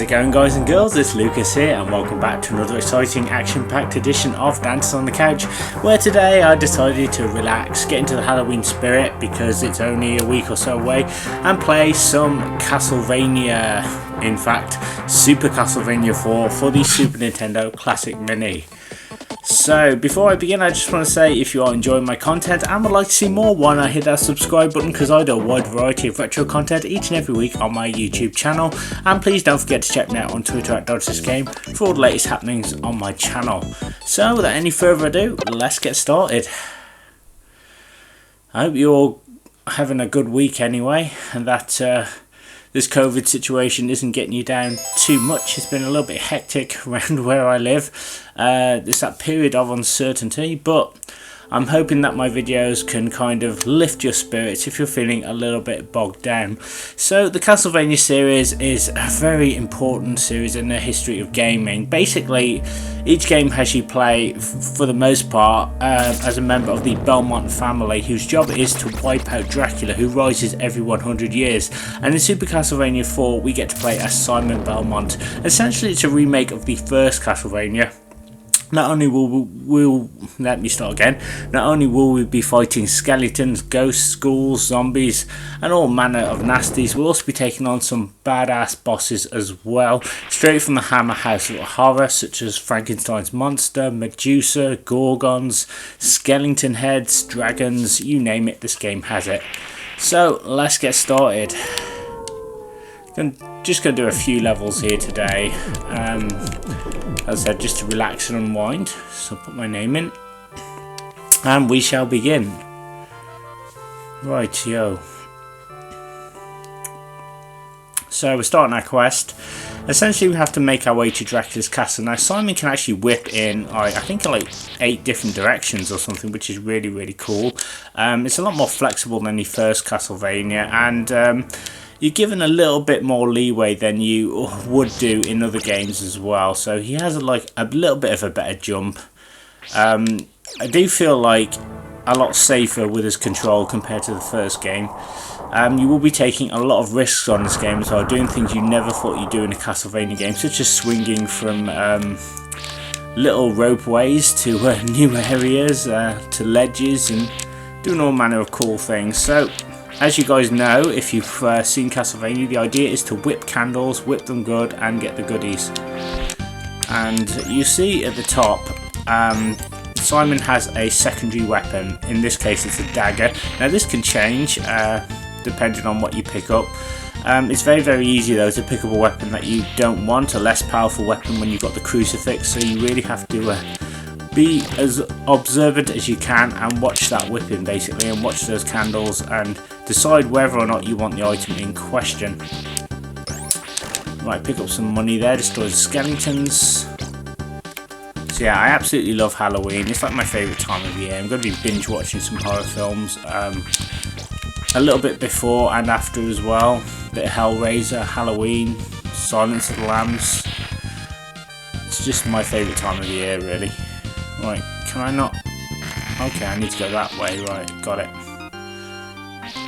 How's it going, guys and girls? It's Lucas here, and welcome back to another exciting action-packed edition of Dancing on the Couch, where today I decided to relax, get into the Halloween spirit because it's only a week or so away, and play some Castlevania, in fact Super Castlevania 4 for the Super Nintendo Classic Mini. So before I begin, I just want to say if you are enjoying my content and would like to see more, why not hit that subscribe button, because I do a wide variety of retro content each and every week on my YouTube channel. And please don't forget to check me out on Twitter at DodgeThisGame for all the latest happenings on my channel. So without any further ado, let's get started. I hope you're all having a good week anyway, and that this COVID situation isn't getting you down too much. It's been a little bit hectic around where I live. There's that period of uncertainty, but I'm hoping that my videos can kind of lift your spirits if you're feeling a little bit bogged down. So the Castlevania series is a very important series in the history of gaming. Basically, each game has you play, for the most part, as a member of the Belmont family, whose job is to wipe out Dracula, who rises every 100 years. And in Super Castlevania 4, we get to play as Simon Belmont. Essentially, it's a remake of the first Castlevania. Not only will we be fighting skeletons, ghosts, ghouls, zombies, and all manner of nasties, we'll also be taking on some badass bosses as well, straight from the Hammer House of Horror, such as Frankenstein's monster, Medusa, Gorgons, skeleton heads, dragons, you name it, this game has it. So let's get started. I'm just going to do a few levels here today. As I said, just to relax and unwind. So I'll put my name in, and we shall begin. Rightio. So we're starting our quest. Essentially, we have to make our way to Dracula's castle. Now, Simon can actually whip in, I think, like 8 different directions or something, which is really, really cool. It's a lot more flexible than the first Castlevania, and you're given a little bit more leeway than you would do in other games as well. So he has a little bit of a better jump. I do feel like a lot safer with his control compared to the first game. You will be taking a lot of risks on this game as well, doing things you never thought you'd do in a Castlevania game, such as swinging from little ropeways to new areas, to ledges, and doing all manner of cool things. So, as you guys know, if you've seen Castlevania, the idea is to whip candles, whip them good, and get the goodies. And you see at the top, Simon has a secondary weapon. In this case, it's a dagger. Now, this can change depending on what you pick up. It's very, very easy, though, to pick up a weapon that you don't want, a less powerful weapon when you've got the crucifix. So you really have to be as observant as you can and watch that whipping, basically, and watch those candles and decide whether or not you want the item in question. Right, pick up some money there, destroy the skeletons. So yeah, I absolutely love Halloween. It's like my favourite time of year. I'm going to be binge watching some horror films a little bit before and after as well. A bit of Hellraiser, Halloween, Silence of the Lambs. It's just my favourite time of the year, really. Right, can I not? Okay, I need to go that way. Right, got it.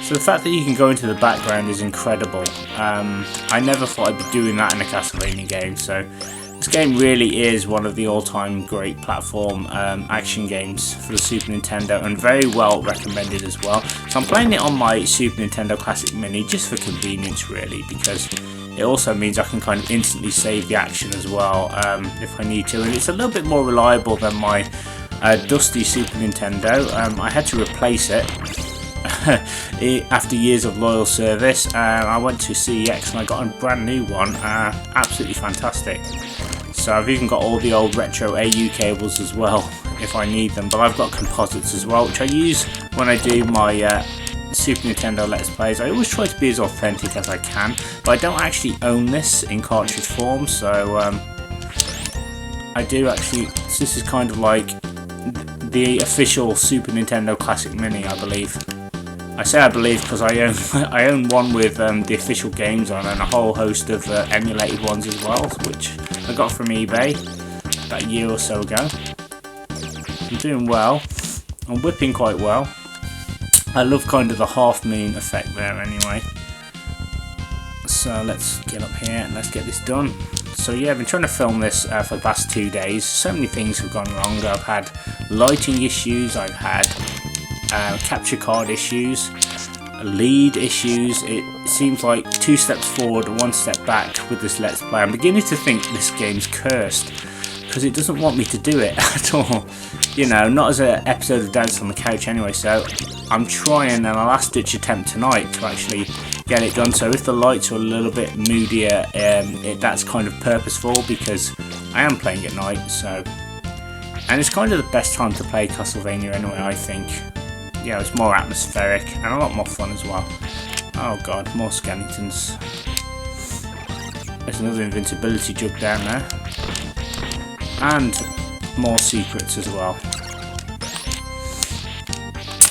So the fact that you can go into the background is incredible. I never thought I'd be doing that in a Castlevania game, so this game really is one of the all-time great platform action games for the Super Nintendo, and very well recommended as well. So I'm playing it on my Super Nintendo Classic Mini just for convenience, really, because it also means I can kind of instantly save the action as well if I need to, and it's a little bit more reliable than my dusty Super Nintendo. I had to replace it after years of loyal service. I went to CEX and I got a brand new one, absolutely fantastic. So I've even got all the old retro AU cables as well if I need them, but I've got composites as well, which I use when I do my Super Nintendo Let's Plays. I always try to be as authentic as I can, but I don't actually own this in cartridge form, so I do actually, this is kind of like the official Super Nintendo Classic Mini, I believe. I say I believe because I own one with the official games on, and a whole host of emulated ones as well, which I got from eBay about a year or so ago. I'm doing well. I'm whipping quite well. I love kind of the half moon effect there anyway. So let's get up here and let's get this done. So yeah, I've been trying to film this for the past 2 days. So many things have gone wrong. I've had lighting issues, I've had capture card issues, lead issues. It seems like 2 steps forward, 1 step back with this Let's Play. I'm beginning to think this game's cursed, because it doesn't want me to do it at all. You know, not as an episode of Dance on the Couch anyway, so I'm trying a last ditch attempt tonight to actually get it done. So if the lights are a little bit moodier, that's kind of purposeful, because I am playing at night, so... And it's kind of the best time to play Castlevania anyway, I think. Yeah, it's more atmospheric and a lot more fun as well. Oh god, more skeletons. There's another invincibility jug down there. And more secrets as well.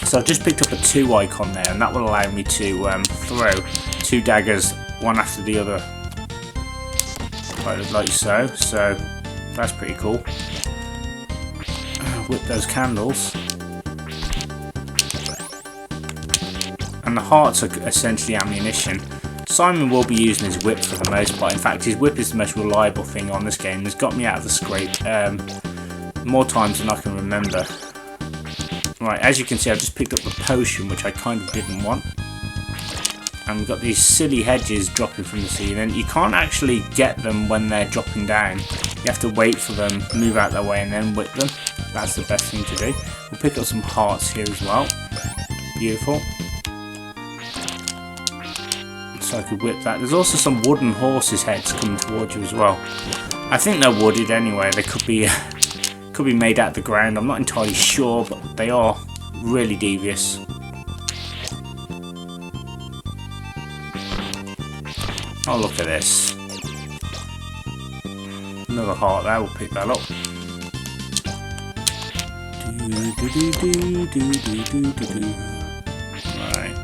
So I've just picked up a 2 icon there, and that will allow me to throw 2 daggers, one after the other, like so. So that's pretty cool. Whip those candles, and the hearts are essentially ammunition. Simon will be using his whip for the most part. In fact, his whip is the most reliable thing on this game. It's got me out of the scrape more times than I can remember. Right, as you can see, I've just picked up the potion, which I kind of didn't want. And we've got these silly hedges dropping from the ceiling. You can't actually get them when they're dropping down. You have to wait for them, move out their way, and then whip them. That's the best thing to do. We'll pick up some hearts here as well. Beautiful. So I could whip that. There's also some wooden horses' heads coming towards you as well. I think they're wooded anyway. They could be made out of the ground. I'm not entirely sure, but they are really devious. Oh, look at this. Another heart there. We'll pick that up. Right.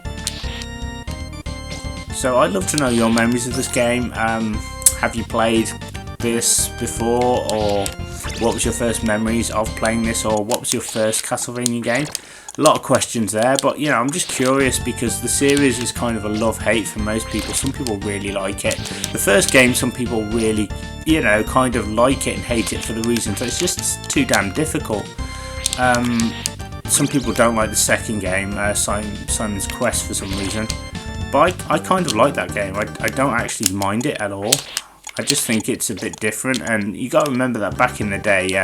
So I'd love to know your memories of this game. Have you played this before, or what was your first memories of playing this, or what was your first Castlevania game? A lot of questions there, but you know, I'm just curious, because the series is kind of a love-hate for most people. Some people really like it. The first game, some people really, you know, kind of like it and hate it for the reason that it's just too damn difficult. Some people don't like the second game, Simon's Quest, for some reason. But I kind of like that game. I don't actually mind it at all. I just think it's a bit different, and you got to remember that back in the day,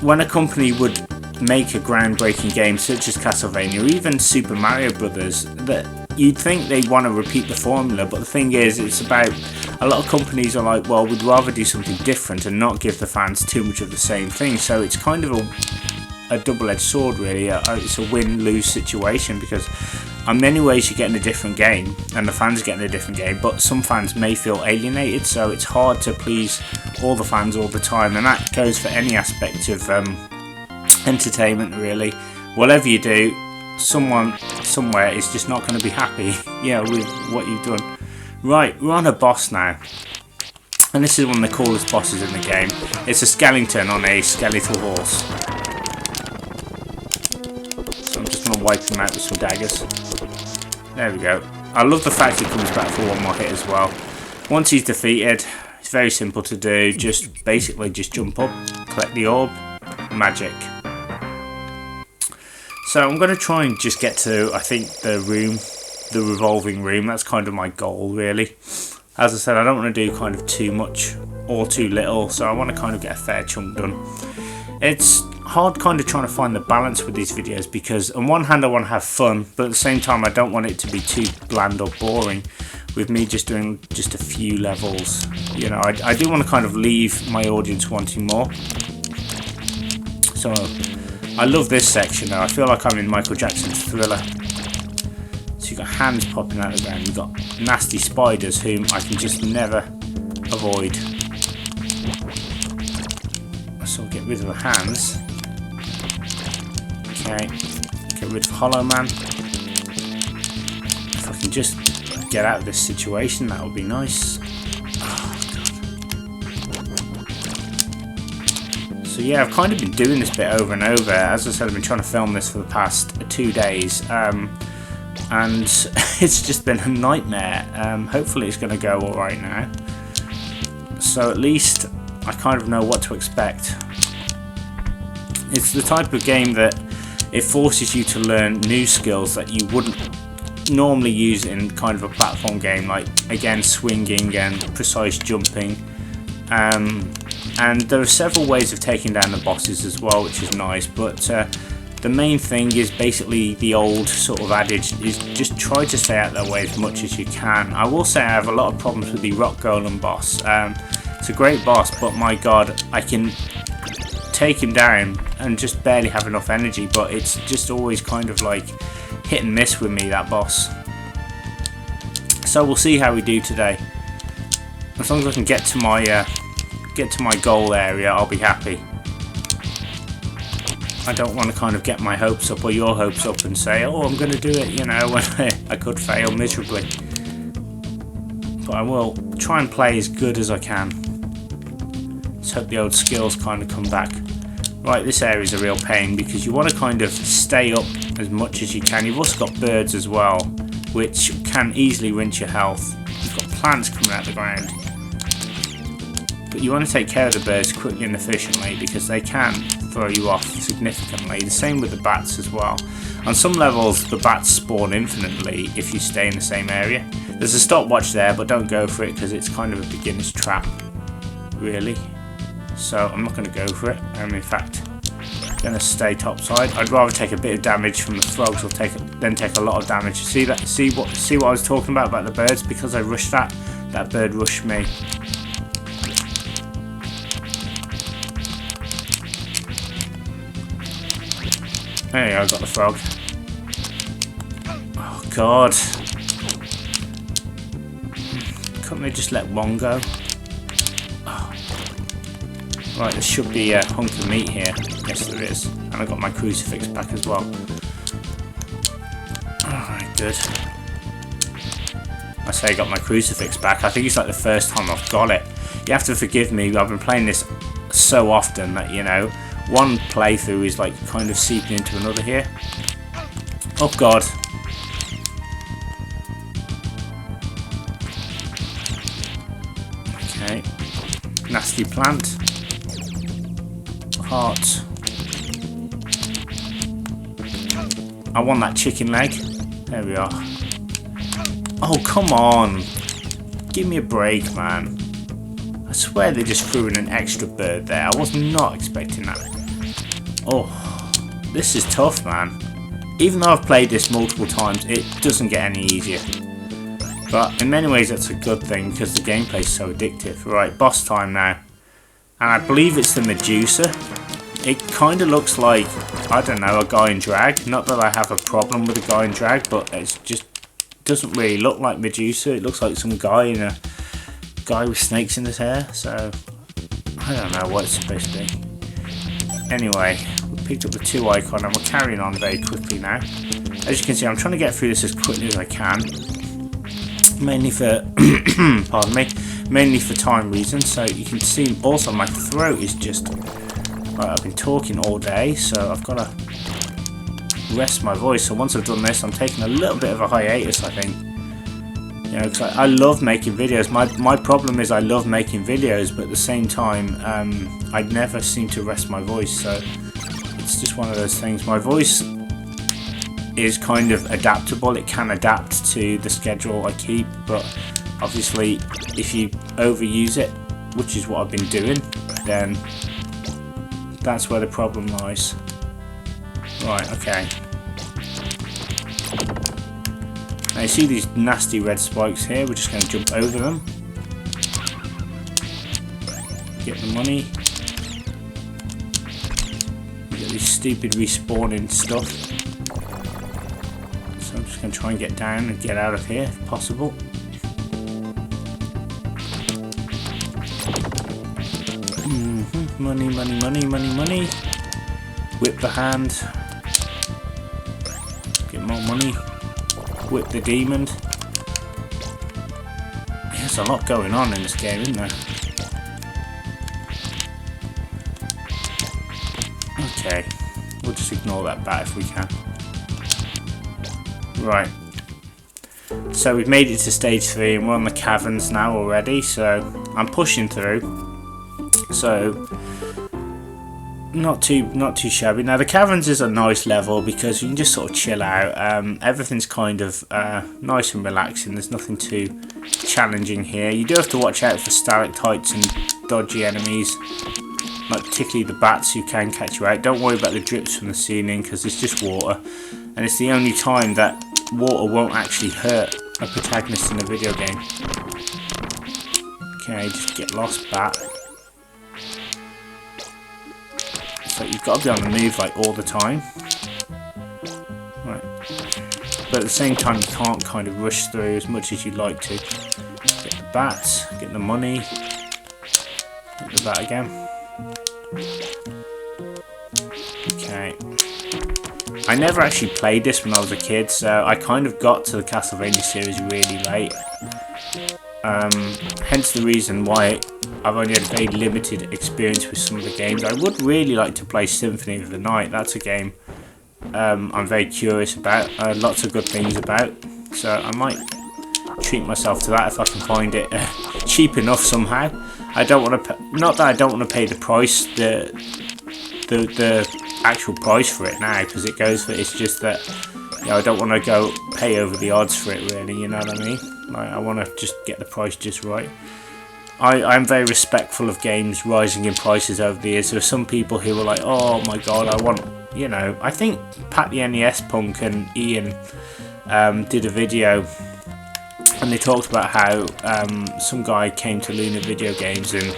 when a company would make a groundbreaking game such as Castlevania, or even Super Mario Brothers, that you'd think they'd want to repeat the formula. But the thing is, it's about, a lot of companies are like, well, we'd rather do something different and not give the fans too much of the same thing. So it's kind of a double-edged sword, really. It's a win-lose situation, because in many ways you're getting a different game and the fans are getting a different game, but some fans may feel alienated, so it's hard to please all the fans all the time. And that goes for any aspect of entertainment, really. Whatever you do, someone somewhere is just not going to be happy, yeah, with what you've done. Right, we're on a boss now, and this is one of the coolest bosses in the game. It's a skeleton on a skeletal horse. So I'm just going to wipe him out with some daggers. There we go. I love the fact he comes back for one more hit as well. Once he's defeated, it's very simple to do. Basically just jump up, collect the orb, magic. So I'm going to try and just get to, I think, the revolving room. That's kind of my goal, really. As I said, I don't want to do kind of too much or too little, so I want to kind of get a fair chunk done. It's hard kind of trying to find the balance with these videos, because on one hand I want to have fun, but at the same time I don't want it to be too bland or boring with me just doing just a few levels. You know, I do want to kind of leave my audience wanting more. So I love this section now. I feel like I'm in Michael Jackson's Thriller. So you've got hands popping out of the ground, you've got nasty spiders whom I can just never avoid. So I'll get rid of the hands. Okay, get rid of Hollow Man. If I can just get out of this situation, that would be nice. Oh, God. So yeah, I've kind of been doing this bit over and over. As I said, I've been trying to film this for the past 2 days. and it's just been a nightmare. Hopefully it's going to go alright now. So at least I kind of know what to expect. It's the type of game that it forces you to learn new skills that you wouldn't normally use in kind of a platform game, like again swinging and precise jumping. And there are several ways of taking down the bosses as well, which is nice, but the main thing is basically the old sort of adage is just try to stay out of their way as much as you can. I will say I have a lot of problems with the Rock Golem boss. It's a great boss, but my god, I can take him down and just barely have enough energy, but it's just always kind of like hit and miss with me, that boss. So we'll see how we do today. As long as I can get to my goal area, I'll be happy. I don't want to kind of get my hopes up or your hopes up and say, oh, I'm going to do it, you know, when I could fail miserably. But I will try and play as good as I can. Let's hope the old skills kind of come back. Right, this area is a real pain because you want to kind of stay up as much as you can. You've also got birds as well, which can easily rinse your health. You've got plants coming out of the ground. But you want to take care of the birds quickly and efficiently because they can throw you off significantly. The same with the bats as well. On some levels the bats spawn infinitely if you stay in the same area. There's a stopwatch there, but don't go for it because it's kind of a beginner's trap, really. So I'm not going to go for it. I'm in fact going to stay topside. I'd rather take a bit of damage from the frogs or than take a lot of damage. See that? See what I was talking about the birds? Because I rushed that bird rushed me. There you go, I got the frog. Oh god. Couldn't they just let one go? Oh. Right, there should be a hunk of meat here. Yes there is. And I got my crucifix back as well. Alright, good. I say I got my crucifix back. I think it's like the first time I've got it. You have to forgive me, I've been playing this so often that, you know, one playthrough is like kind of seeping into another here. Oh god. Okay. Nasty plant. Heart. I want that chicken leg. There we are. Oh, come on. Give me a break, man. I swear they just threw in an extra bird there. I was not expecting that. Oh, this is tough, man. Even though I've played this multiple times, it doesn't get any easier. But in many ways that's a good thing because the gameplay is so addictive. Right, boss time now. And I believe it's the Medusa. It kind of looks like, I don't know, a guy in drag. Not that I have a problem with a guy in drag, but it just doesn't really look like Medusa. It looks like some guy in a guy with snakes in his hair. So I don't know what it's supposed to be. Anyway, we picked up the 2 icon and we're carrying on very quickly now. As you can see, I'm trying to get through this as quickly as I can. Mainly for, pardon me, mainly for time reasons. So you can see also my throat is just, right, I've been talking all day, so I've got to rest my voice. So once I've done this, I'm taking a little bit of a hiatus, I think. You know, because I love making videos. My problem is I love making videos, but at the same time, I never seem to rest my voice. So it's just one of those things. My voice is kind of adaptable. It can adapt to the schedule I keep, but obviously, if you overuse it, which is what I've been doing, then that's where the problem lies. Right, okay. Now you see these nasty red spikes here, we're just going to jump over them. Get the money. We get this stupid respawning stuff. So I'm just going to try and get down and get out of here if possible. Money, money, money, money, money. Whip the hand. Get more money. Whip the demon. There's a lot going on in this game, isn't there? Okay, we'll just ignore that bat if we can. Right, So we've made it to stage 3 and we're on the Caverns now already, so I'm pushing through. So not too shabby. Now the Caverns is a nice level because you can just sort of chill out. Everything's kind of nice and relaxing. There's nothing too challenging here. You do have to watch out for stalactites and dodgy enemies, like particularly the bats who can catch you out. Don't worry about the drips from the ceiling because it's just water, and it's the only time that water won't actually hurt a protagonist in a video game. Okay, just get lost, bat. So you've got to be on the move like all the time. Right. But at the same time you can't kind of rush through as much as you'd like to. Get the bats, get the money, get the bat again. Okay. I never actually played this when I was a kid, so I kind of got to the Castlevania series really late. Hence the reason why I've only had a very limited experience with some of the games. I would really like to play Symphony of the Night. That's a game I'm very curious about. Lots of good things about. So I might treat myself to that if I can find it cheap enough somehow. I don't want to. Not that I don't want to pay the price, the actual price for it now, because it goes for. It's just that I don't want to go pay over the odds for it. Really, you know what I mean? Like, I want to just get the price just right. I'm very respectful of games rising in prices over the years. There are some people who were like, oh my god, I want, you know, I think Pat the NES Punk and Ian did a video and they talked about how some guy came to Luna Video Games and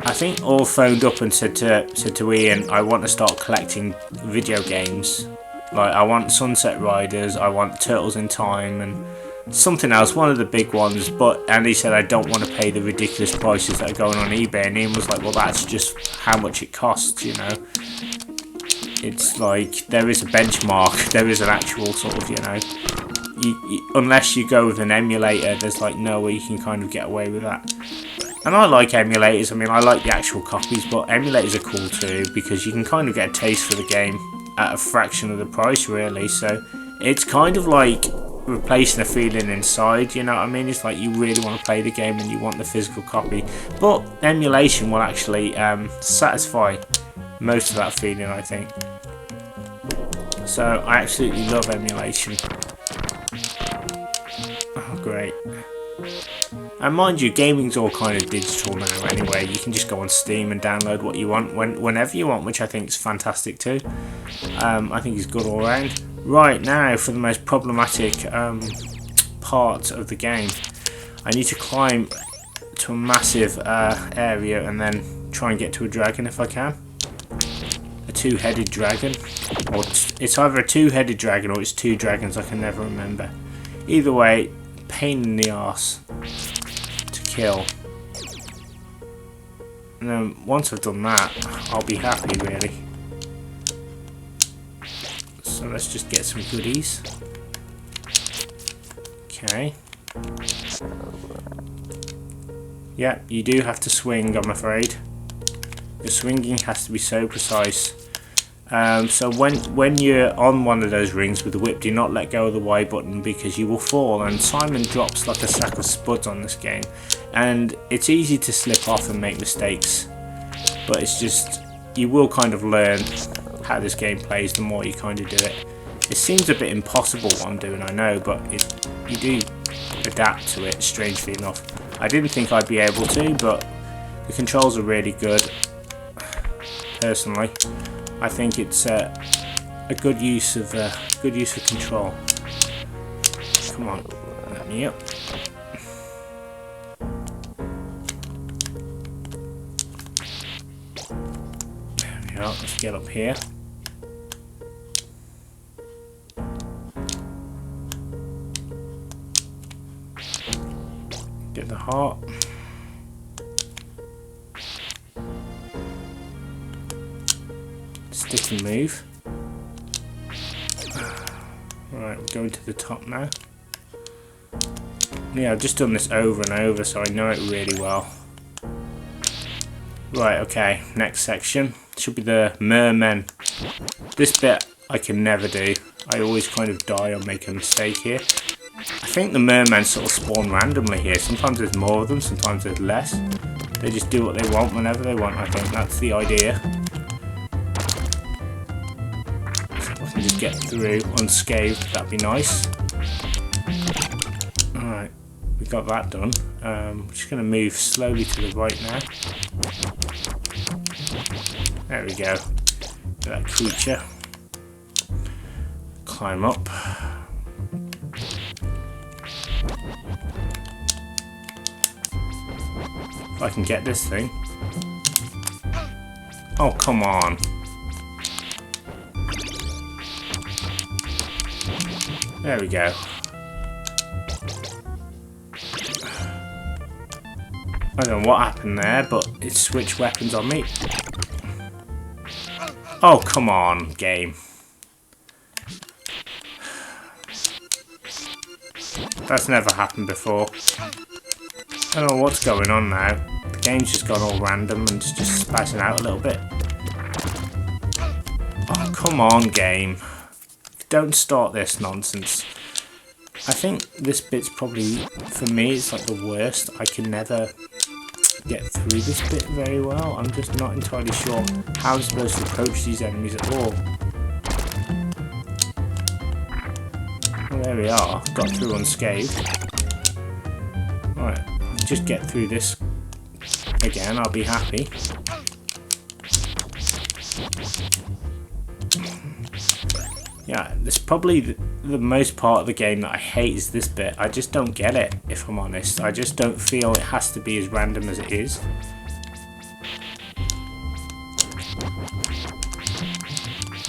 I think all phoned up and said to Ian, I want to start collecting video games. Like, I want Sunset Riders, I want Turtles in Time and something else, one of the big ones, and he said I don't want to pay the ridiculous prices that are going on eBay, and Ian was like, well, that's just how much it costs, you know. It's like, there is a benchmark, there is an actual sort of, you know, unless you go with an emulator, there's like no way you can kind of get away with that. And I like emulators, I mean, I like the actual copies, but emulators are cool too, because you can kind of get a taste for the game at a fraction of the price, really. So it's kind of like replacing a feeling inside, you know what I mean? It's like you really want to play the game and you want the physical copy, but emulation will actually satisfy most of that feeling, I think. So I absolutely love emulation. Oh, great. And mind you, gaming's all kind of digital now anyway. You can just go on Steam and download what you want whenever you want, which I think is fantastic too. I think it's good all around. Right, now for the most problematic part of the game. I need to climb to a massive area and then try and get to a dragon if I can. A two-headed dragon. Or it's either a two-headed dragon or it's two dragons, I can never remember. Either way, pain in the arse to kill. And then once I've done that, I'll be happy really. So let's just get some goodies. Okay. Yeah, you do have to swing, I'm afraid. The swinging has to be so precise. So when you're on one of those rings with the whip, do not let go of the Y button because you will fall, and Simon drops like a sack of spuds on this game. And it's easy to slip off and make mistakes, but it's just, you will kind of learn how this game plays the more you kind of do it. It seems a bit impossible what I'm doing, I know, but you do adapt to it, strangely enough. I didn't think I'd be able to, but the controls are really good. Personally, I think it's a good use of control. Come on, let me up. There we are. Let's get up here. Get the heart. Stick and move. Right, we're going to the top now. Yeah, I've just done this over and over, so I know it really well. Right, okay, next section should be the mermen. This bit I can never do. I always kind of die or make a mistake here. I think the mermen sort of spawn randomly here. Sometimes there's more of them, sometimes there's less. They just do what they want whenever they want. I think that's the idea. So if I can just get through unscathed, that'd be nice. Alright, we got that done. We're just going to move slowly to the right now. There we go. That creature. Climb up. If I can get this thing. Oh, come on. There we go. I don't know what happened there, but it switched weapons on me. Oh, come on, game. That's never happened before. I don't know what's going on now. The game's just gone all random and it's just spazzing out a little bit. Oh, come on, game. Don't start this nonsense. I think this bit's probably, for me, it's like the worst. I can never get through this bit very well. I'm just not entirely sure how I'm supposed to approach these enemies at all. Well, there we are. Got through unscathed. Right, just get through this again, I'll be happy. Yeah, it's probably the most part of the game that I hate is this bit. I just don't get it, if I'm honest. I just don't feel it has to be as random as it is.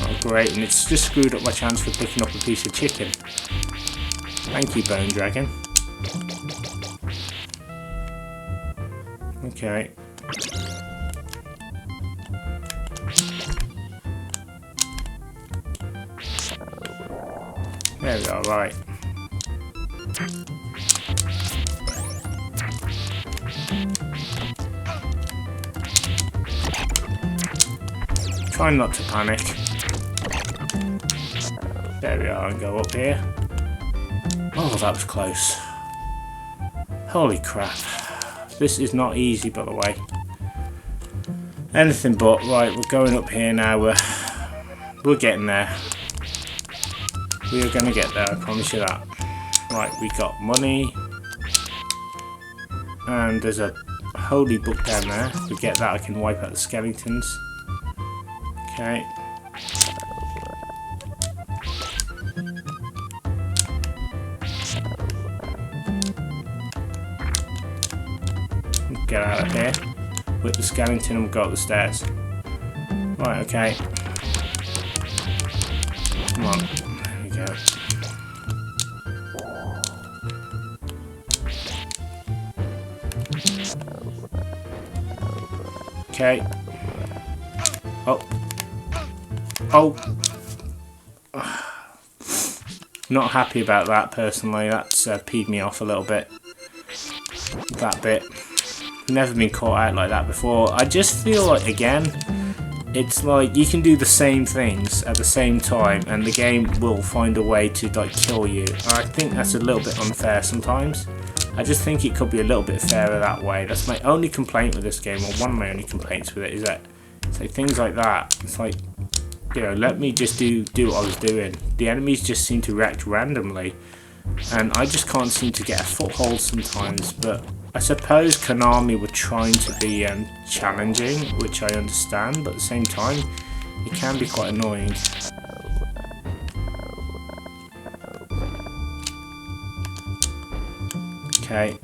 Oh great, and it's just screwed up my chance for picking up a piece of chicken. Thank you, Bone Dragon. Okay. There we go, right. Try not to panic. There we are, and go up here. Oh, that was close. Holy crap. This is not easy, by the way. Anything but. Right, we're going up here now. We're getting there. We are going to get there, I promise you that. Right, we got money. And there's a holy book down there. If we get that, I can wipe out the skeletons. Okay. Get out of here. Whip the skeleton and we'll go up the stairs. Right, okay. Come on. There we go. Okay. Oh. Oh. Not happy about that personally. That's peed me off a little bit. That bit. Never been caught out like that before. I just feel like, again, it's like you can do the same things at the same time and the game will find a way to like kill you. I think that's a little bit unfair sometimes. I just think it could be a little bit fairer that way. That's my only complaint with this game, or one of my only complaints with it, is that it's like things like that. It's like, you know, let me just do what I was doing. The enemies just seem to react randomly and I just can't seem to get a foothold sometimes, but I suppose Konami were trying to be challenging, which I understand, but at the same time, it can be quite annoying. Okay.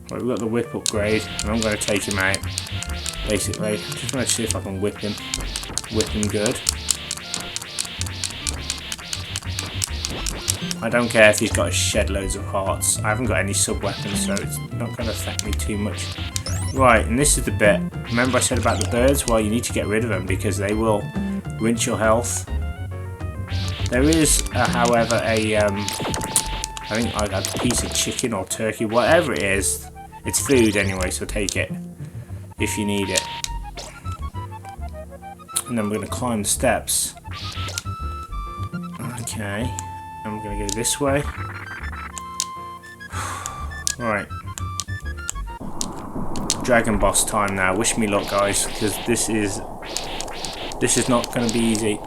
Right, we've got the whip upgrade, and I'm going to take him out, basically. Just going to see if I can whip him good. I don't care if he's got a shed loads of hearts. I haven't got any sub-weapons, so it's not going to affect me too much. Right, and this is the bit. Remember I said about the birds? Well, you need to get rid of them because they will rinse your health. There is, however, I think I got a piece of chicken or turkey, whatever it is. It's food anyway, so take it if you need it. And then we're going to climb the steps. Okay. I'm going to go this way. Right. Dragon boss time now. Wish me luck, guys, because this is not going to be easy.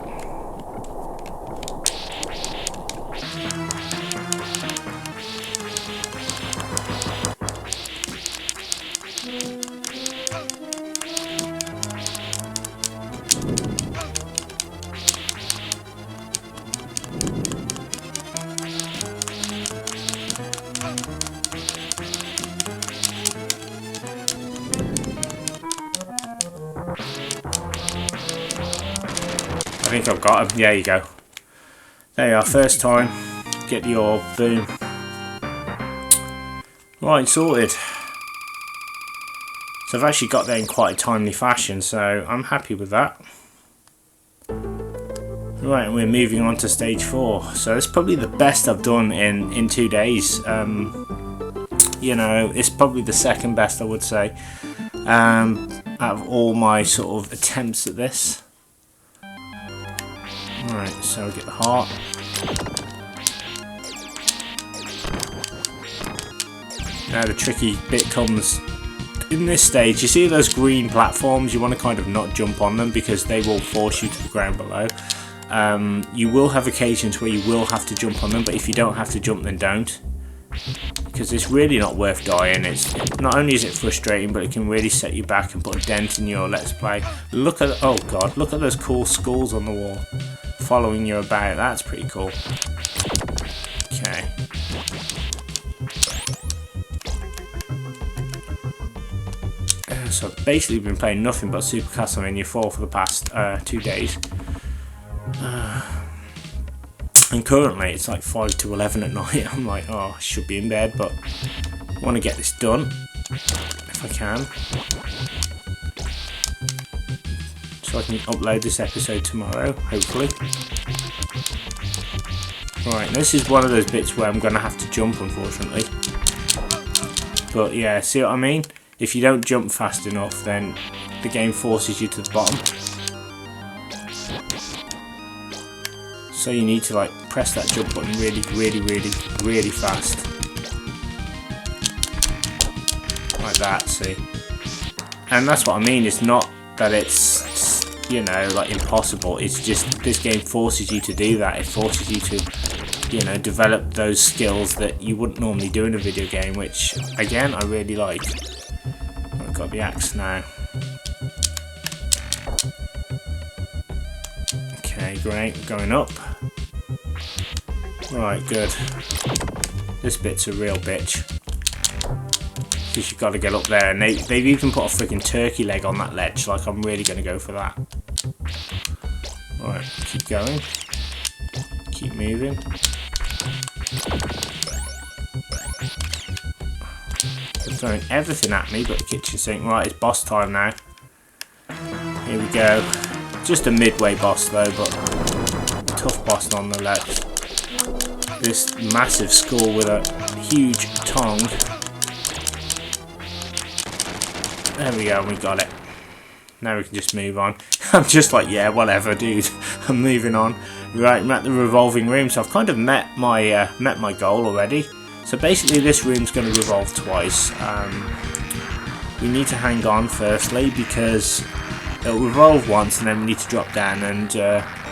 I think I've got him. There you go. There you are. First time. Get the orb. Boom. Right, sorted. So I've actually got there in quite a timely fashion, so I'm happy with that. Right, we're moving on to stage 4. So it's probably the best I've done in 2 days. You know, it's probably the second best, I would say, out of all my sort of attempts at this. Right, so we get the heart. Now the tricky bit comes in this stage. You see those green platforms, you want to kind of not jump on them because they will force you to the ground below. You will have occasions where you will have to jump on them, but if you don't have to jump, then don't. Because it's really not worth dying. It's not only is it frustrating, but it can really set you back and put a dent in your let's play. Look at, oh god, look at those cool skulls on the wall following you about. That's pretty cool. Okay. So I've basically been playing nothing but Super Castlevania 4 for the past 2 days. And currently it's like 5 to 11 at night. I'm like, oh, I should be in bed, but I want to get this done if I can, so I can upload this episode tomorrow, hopefully. Right, this is one of those bits where I'm going to have to jump, unfortunately. But yeah, see what I mean? If you don't jump fast enough, then the game forces you to the bottom. So you need to like press that jump button really fast. Like that, see? And that's what I mean, it's not that it's, you know, like impossible, it's just this game forces you to do that. It forces you to, you know, develop those skills that you wouldn't normally do in a video game, which again I really like. I've got the axe now. Okay, great, we're going up. Right, good. This bit's a real bitch, because you've got to get up there, and they've even put a freaking turkey leg on that ledge. Like, I'm really going to go for that. Right, keep going. Keep moving. They're throwing everything at me but the kitchen sink. Right, it's boss time now. Here we go. Just a midway boss though, but tough boss nonetheless. This massive skull with a huge tongue. There we go, we got it. Now we can just move on. I'm just like, yeah, whatever, dude. I'm moving on. Right, I'm at the revolving room, so I've kind of met my goal already. So basically, this room's going to revolve twice. We need to hang on firstly because it'll revolve once, and then we need to drop down, and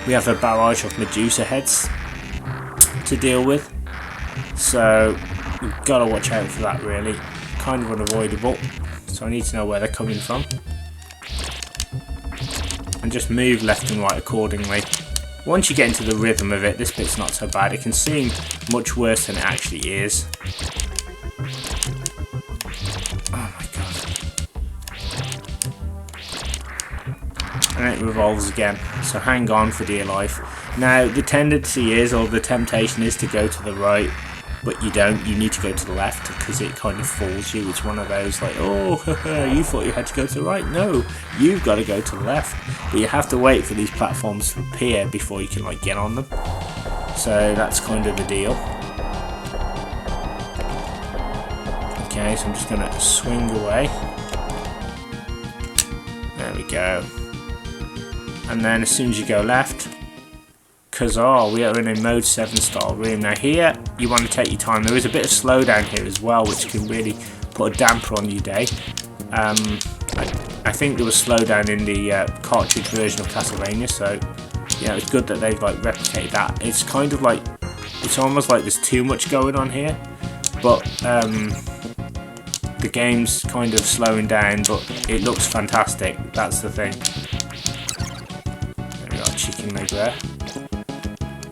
we have a barrage of Medusa Heads to deal with. So we've got to watch out for that. Really, kind of unavoidable. So I need to know where they're coming from. And just move left and right accordingly. Once you get into the rhythm of it, this bit's not so bad. It can seem much worse than it actually is. Oh my god. And it revolves again. So hang on for dear life. Now, the tendency is, or the temptation is, to go to the right. But you don't, you need to go to the left because it kind of fools you. It's one of those like, oh, you thought you had to go to the right. No, you've got to go to the left. But you have to wait for these platforms to appear before you can like get on them. So that's kind of the deal. Okay, so I'm just going to swing away. There we go. And then as soon as you go left, Huzzah, we are in a mode 7 style room. Now here, you want to take your time. There is a bit of slowdown here as well, which can really put a damper on your day. I think there was slowdown in the cartridge version of Castlevania, so yeah, it's good that they've like replicated that. It's kind of like, it's almost like there's too much going on here, but the game's kind of slowing down, but it looks fantastic. That's the thing. There we got a chicken leg there.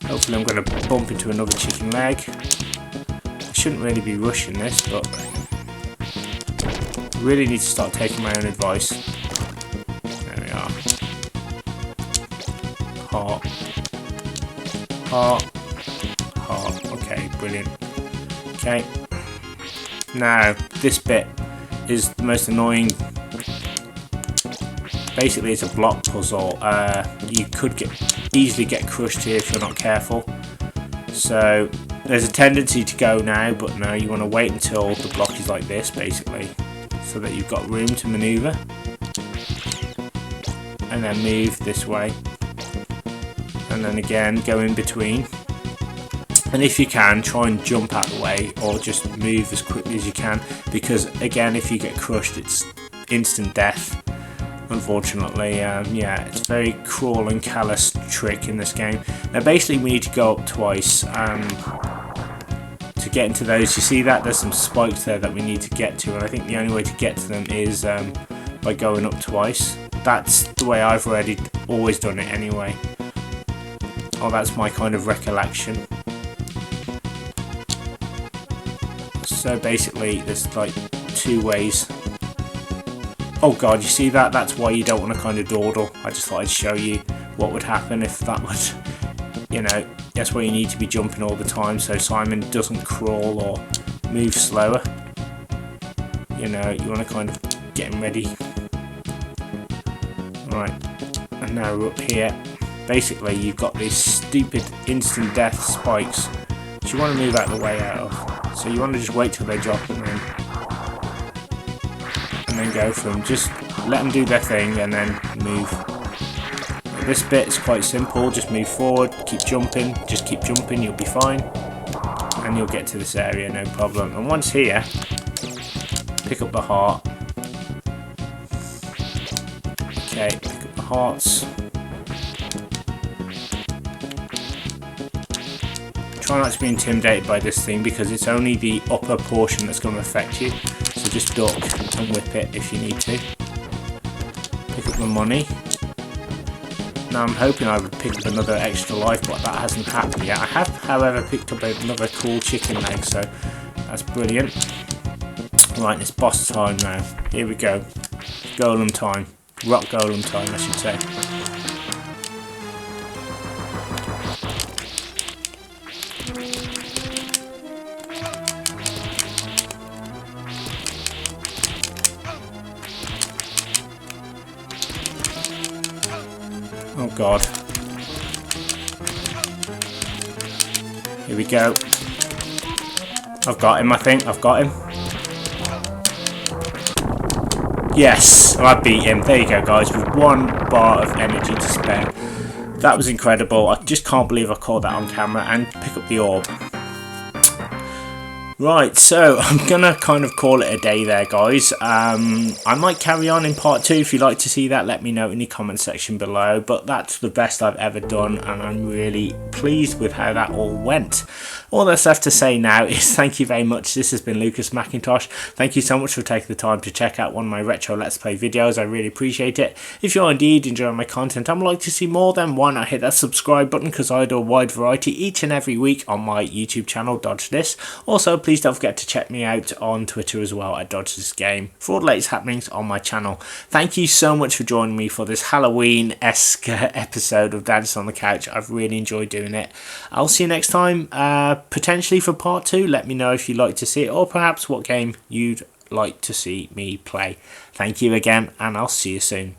Hopefully I'm going to bump into another chicken leg. I shouldn't really be rushing this, but I really need to start taking my own advice. There we are. Heart. Heart. Heart. Okay, brilliant. Okay. Now, this bit is the most annoying. Basically, it's a block puzzle. You could easily get crushed here if you're not careful. So, there's a tendency to go now, but no, you want to wait until the block is like this, basically, so that you've got room to maneuver. And then move this way. And then again, go in between. And if you can, try and jump out of the way or just move as quickly as you can, because again, if you get crushed, it's instant death, unfortunately. Yeah, it's a very cruel and callous trick in this game. Now basically we need to go up twice to get into those. You see that? There's some spikes there that we need to get to, and I think the only way to get to them is by going up twice. That's the way I've always done it anyway. Oh, that's my kind of recollection. So basically there's like two ways. Oh god, you see that? That's why you don't want to kind of dawdle. I just thought I'd show you what would happen if that would, you know, that's why you need to be jumping all the time so Simon doesn't crawl or move slower. You know, you want to kind of get him ready. Right, and now we're up here. Basically you've got these stupid instant death spikes which you want to move out of the way out of. So you want to just wait till they drop and then go for them. Just let them do their thing and then move. This bit is quite simple. Just move forward, keep jumping, just keep jumping, you'll be fine. And you'll get to this area, no problem. And once here, pick up the heart. Okay, pick up the hearts. Try not to be intimidated by this thing because it's only the upper portion that's going to affect you. So just duck and whip it if you need to. Pick up the money. Now I'm hoping I would pick up another extra life, but that hasn't happened yet. I have, however, picked up another cool chicken leg, so that's brilliant. Right, it's boss time now. Here we go. Golem time. Rock Golem time, I should say. Oh god. Here we go. I've got him, I think. I've got him. Yes, I beat him. There you go, guys, with 1 bar of energy to spare. That was incredible. I just can't believe I caught that on camera. And pick up the orb. Right, so I'm gonna kind of call it a day there, guys. I might carry on in part 2. If you'd like to see that, let me know in the comment section below. But that's the best I've ever done, and I'm really pleased with how that all went. All that's left to say now is thank you very much. This has been Lucas Mackintosh. Thank you so much for taking the time to check out one of my retro Let's Play videos. I really appreciate it. If you're indeed enjoying my content and would like to see more, then why not hit that subscribe button, because I do a wide variety each and every week on my YouTube channel, Dodge This. Also, please don't forget to check me out on Twitter as well at Dodge This Game for all the latest happenings on my channel. Thank you so much for joining me for this Halloween-esque episode of Dance on the Couch. I've really enjoyed doing it. I'll see you next time. Potentially for part 2. Let me know if you'd like to see it, or perhaps what game you'd like to see me play. Thank you again, and I'll see you soon.